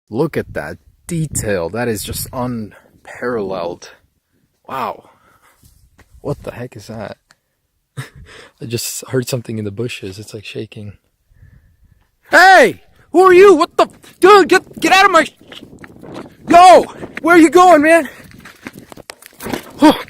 Look at that detail. That is just unparalleled. Wow. What the heck is that? I just heard something in the bushes. It's like shaking. Hey! Who are you? What the? Dude, get out of my... Yo! Where are you going, man? Oh.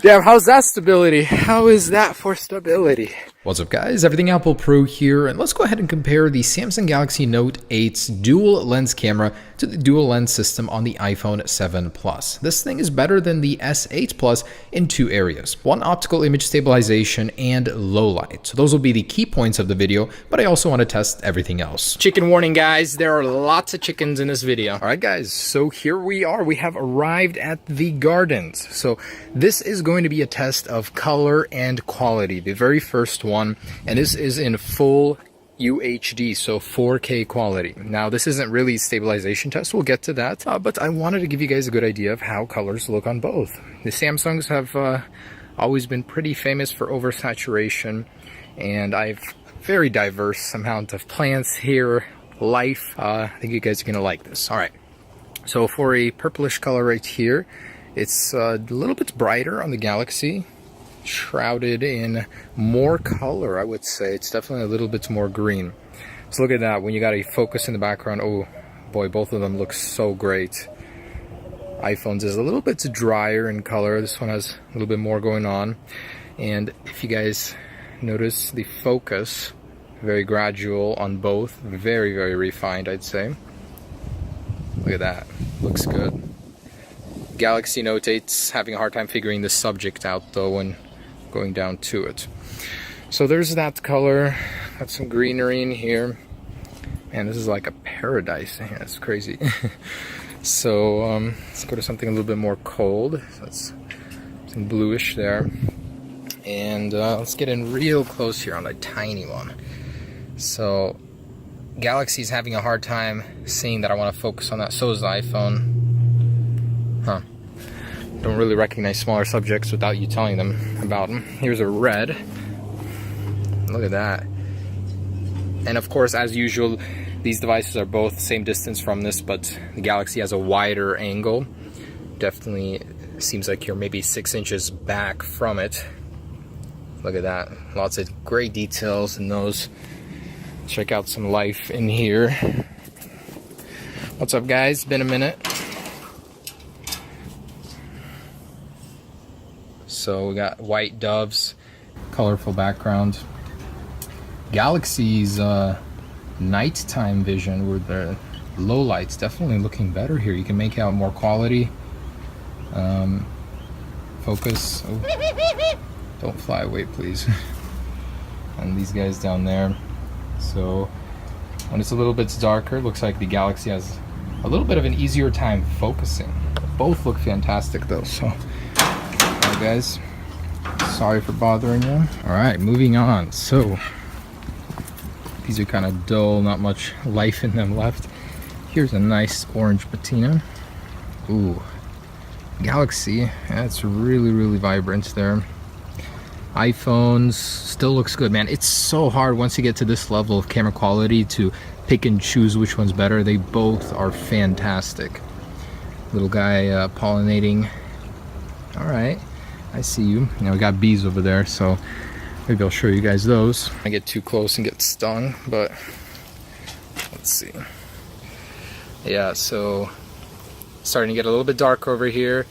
Damn, how's that stability? How is that for stability? What's up, guys? Everything Apple Pro here, and let's go ahead and compare the Samsung Galaxy Note 8's dual lens camera to the dual lens system on the iPhone 7 Plus. This thing is better than the S8 Plus in two areas: one, optical image stabilization, and low light. So those will be the key points of the video, but I also want to test everything else. Chicken warning, guys. There are lots of chickens in this video. All right, guys, so here we are. We have arrived at the gardens. So this is going to be a test of color and quality, the very first one. And this is in full UHD, so 4K quality. Now, this isn't really a stabilization test, we'll get to that, but I wanted to give you guys a good idea of how colors look on both. The Samsungs have always been pretty famous for oversaturation, and I've very diverse amount of plants here, life. I think you guys are gonna like this. All right, so for a purplish color right here, it's a little bit brighter on the Galaxy, shrouded in more color. I would say it's definitely a little bit more green. So look at that. When you got a focus in the background, oh boy, both of them look so great. iPhone's is a little bit drier in color. This one has a little bit more going on. And if you guys notice, the focus, very gradual on both, very refined, I'd say. Look at that, looks good. Galaxy Note 8's having a hard time figuring the subject out though when going down to it. So there's that color. Got some greenery in here. Man, this is like a paradise. Yeah, it's crazy. So let's go to something a little bit more cold. So that's some bluish there. And let's get in real close here on a tiny one. So Galaxy's having a hard time seeing that I want to focus on that. So is the iPhone. Huh. Don't really recognize smaller subjects without you telling them about them. Here's a red. Look at that. And of course, as usual, these devices are both the same distance from this, but the Galaxy has a wider angle. Definitely seems like you're maybe 6 inches back from it. Look at that. Lots of great details in those. Check out some life in here. What's up, guys? Been a minute. So we got white doves, colorful background. Galaxy's nighttime vision with the low lights definitely looking better here. You can make out more quality. Focus. Oh, don't fly away, please. And these guys down there. So when it's a little bit darker, it looks like the Galaxy has a little bit of an easier time focusing. Both look fantastic though, so guys, sorry for bothering you. All right, moving on. So these are kind of dull, not much life in them left. Here's a nice orange patina. Ooh, Galaxy, that's really vibrant there. iPhones still looks good, man. It's so hard once you get to this level of camera quality to pick and choose which one's better. They both are fantastic. Little guy pollinating. All right, I see you. Now we got bees over there, so maybe I'll show you guys those. I get too close and get stung, but let's see. Yeah, so starting to get a little bit dark over here.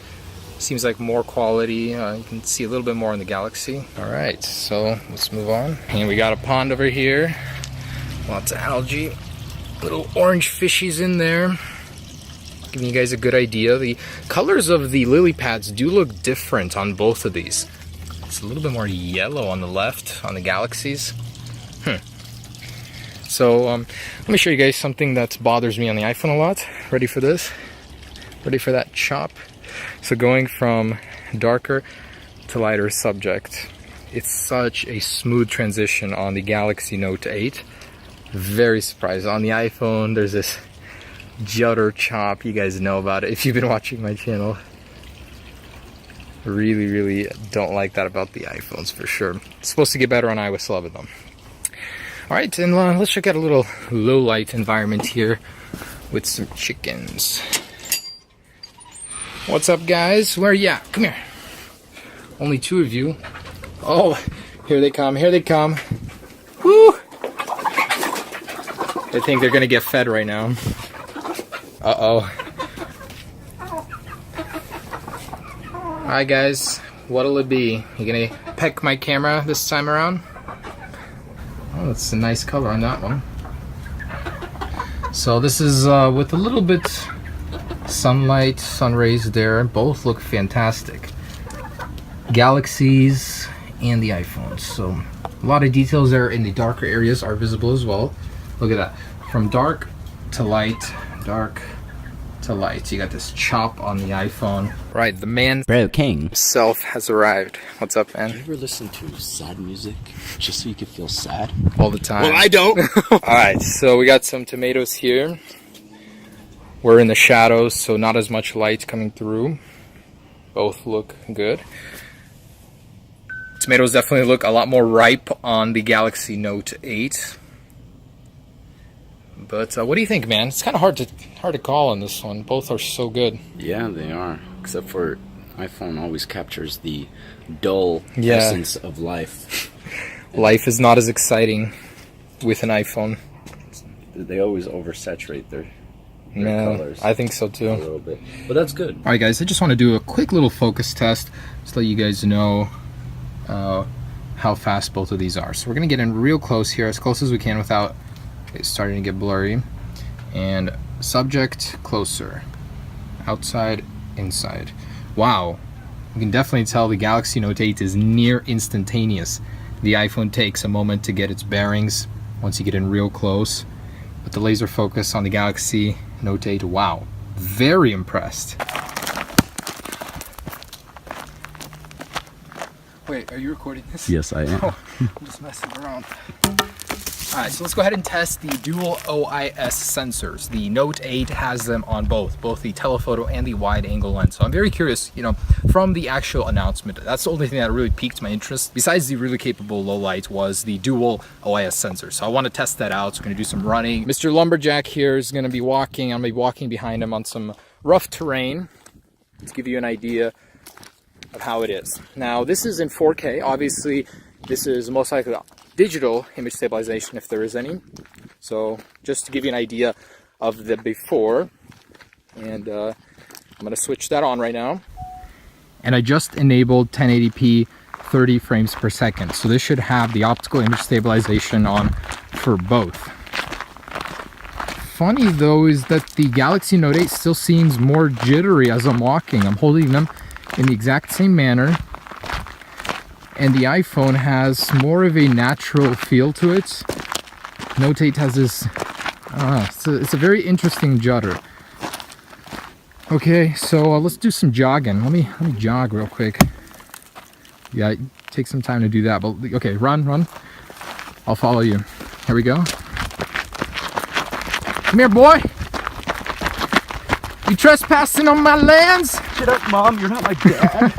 Seems like more quality. You can see a little bit more in the Galaxy. All right, so let's move on. And we got a pond over here. Lots of algae. Little orange fishies in there. Giving you guys a good idea. The colors of the lily pads do look different on both of these. It's a little bit more yellow on the left on the Galaxies. So let me show you guys something that bothers me on the iPhone a lot. Ready for this? Ready for that chop? So going from darker to lighter subject. It's such a smooth transition on the Galaxy Note 8. Very surprised. On the iPhone, there's this judder chop. You guys know about it if you've been watching my channel. Really don't like that about the iPhones for sure. It's supposed to get better on iOS 11 though. Alright, and let's check out a little low light environment here with some chickens. What's up, guys? Where are you at? Come here. Only 2 of you. Oh, here they come, here they come. Woo! They think they're gonna get fed right now. Uh-oh. Hi guys, what'll it be? You gonna peck my camera this time around? Oh, that's a nice color on that one. So this is with a little bit sunlight, sun rays there. Both look fantastic. Galaxies and the iPhones. So a lot of details there in the darker areas are visible as well. Look at that. From dark to light, dark to light. You got this chop on the iPhone. Right, the man King himself has arrived. What's up, man? You ever listen to sad music just so you could feel sad? All the time. Well, I don't. Alright, so we got some tomatoes here. We're in the shadows, so not as much light coming through. Both look good. Tomatoes definitely look a lot more ripe on the Galaxy Note 8. But what do you think, man? It's kind of hard to call on this one. Both are so good. Yeah, they are. Except for iPhone always captures the dull essence of life. Life is not as exciting with an iPhone. They always oversaturate their colors. I think so too. A little bit. But that's good. Alright guys, I just want to do a quick little focus test just to let you guys know how fast both of these are. So we're going to get in real close here, as close as we can without it starting to get blurry. And subject closer. Outside, inside. Wow. You can definitely tell the Galaxy Note 8 is near instantaneous. The iPhone takes a moment to get its bearings once you get in real close. But the laser focus on the Galaxy Note 8, wow. Very impressed. Wait, are you recording this? Yes, I am. Oh, I'm just messing around. Alright, so let's go ahead and test the dual OIS sensors. The Note 8 has them on both the telephoto and the wide angle lens. So I'm very curious, you know, from the actual announcement, that's the only thing that really piqued my interest, besides the really capable low light, was the dual OIS sensor. So I want to test that out. So we're going to do some running. Mr. Lumberjack here is going to be walking. I'm going to be walking behind him on some rough terrain to give you an idea of how it is. Now, this is in 4K. Obviously, this is most likely digital image stabilization if there is any. So just to give you an idea of the before, and I'm going to switch that on right now. And I just enabled 1080p 30 frames per second. So this should have the optical image stabilization on for both. Funny though is that the Galaxy Note 8 still seems more jittery as I'm walking. I'm holding them in the exact same manner. And the iPhone has more of a natural feel to it. Note 8 has this, it's a very interesting judder. Okay, so let's do some jogging. Let me jog real quick. Yeah, take some time to do that, but okay, run. I'll follow you. Here we go. Come here, boy. You trespassing on my lands? Shut up, Mom. You're not my dad.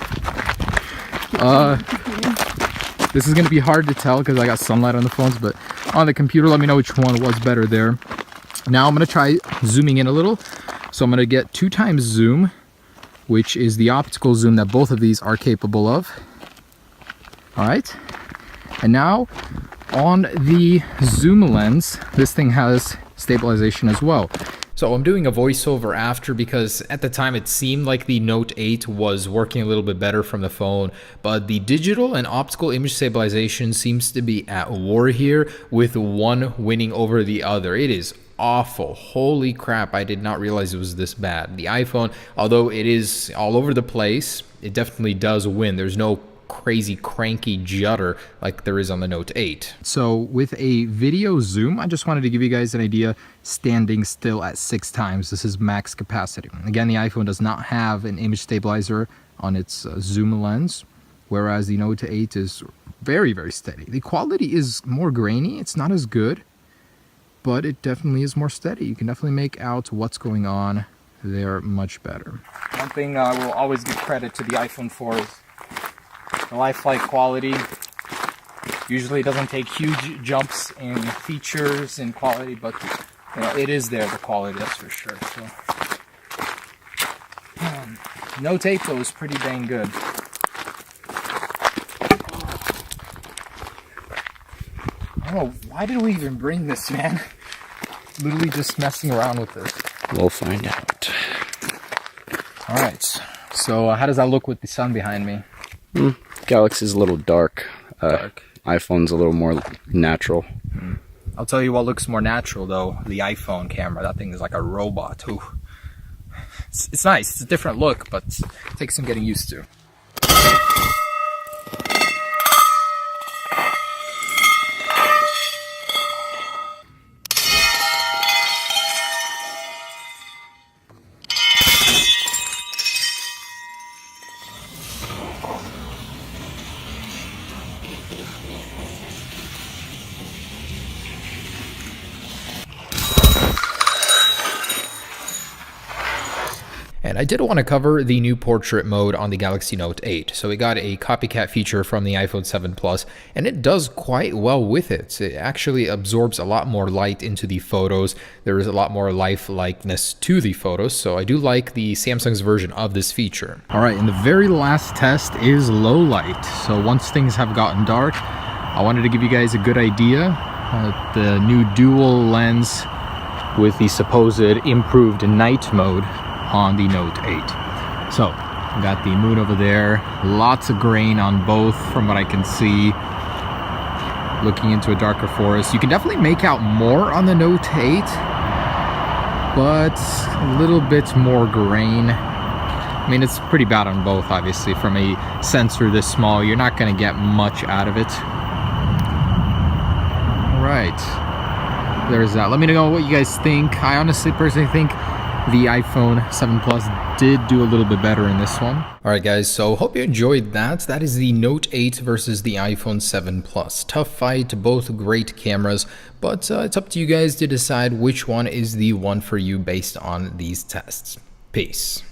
This is going to be hard to tell because I got sunlight on the phones, but on the computer, let me know which one was better there. Now I'm going to try zooming in a little. So I'm going to get 2 times zoom, which is the optical zoom that both of these are capable of. All right. And now on the zoom lens, this thing has stabilization as well. So I'm doing a voiceover after because at the time it seemed like the Note 8 was working a little bit better from the phone, but the digital and optical image stabilization seems to be at war here, with one winning over the other. It is awful. Holy crap, I did not realize it was this bad. The iPhone, although it is all over the place, it definitely does win. There's no crazy cranky judder like there is on the Note 8. So with a video zoom, I just wanted to give you guys an idea, standing still at 6 times. This is max capacity. Again, the iPhone does not have an image stabilizer on its zoom lens, whereas the Note 8 is very, very steady. The quality is more grainy. It's not as good, but it definitely is more steady. You can definitely make out what's going on there much better. One thing I will always give credit to the iPhone for is the lifelike quality. Usually it doesn't take huge jumps in features and quality, but you know, it is there, the quality, that's for sure. So Note 8 though is pretty dang good. I don't know, why did we even bring this, man? Literally just messing around with this. We'll find out. Alright, so how does that look with the sun behind me? Galaxy's a little dark. iPhone's a little more natural. I'll tell you what looks more natural though, the iPhone camera. That thing is like a robot. Ooh. It's nice, it's a different look, but it takes some getting used to. And I did want to cover the new portrait mode on the Galaxy Note 8. So we got a copycat feature from the iPhone 7 Plus, and it does quite well with it. It actually absorbs a lot more light into the photos. There is a lot more lifelikeness to the photos, so I do like the Samsung's version of this feature. All right, and the very last test is low light. So once things have gotten dark, I wanted to give you guys a good idea. The new dual lens with the supposed improved night mode on the Note 8. So, we got the moon over there, lots of grain on both from what I can see. Looking into a darker forest. You can definitely make out more on the Note 8, but a little bit more grain. I mean, it's pretty bad on both, obviously. From a sensor this small, you're not going to get much out of it. Alright, there's that. Let me know what you guys think. I honestly, personally think the iPhone 7 Plus did do a little bit better in this one. Alright guys, so hope you enjoyed that. That is the Note 8 versus the iPhone 7 Plus. Tough fight, both great cameras, but it's up to you guys to decide which one is the one for you based on these tests. Peace.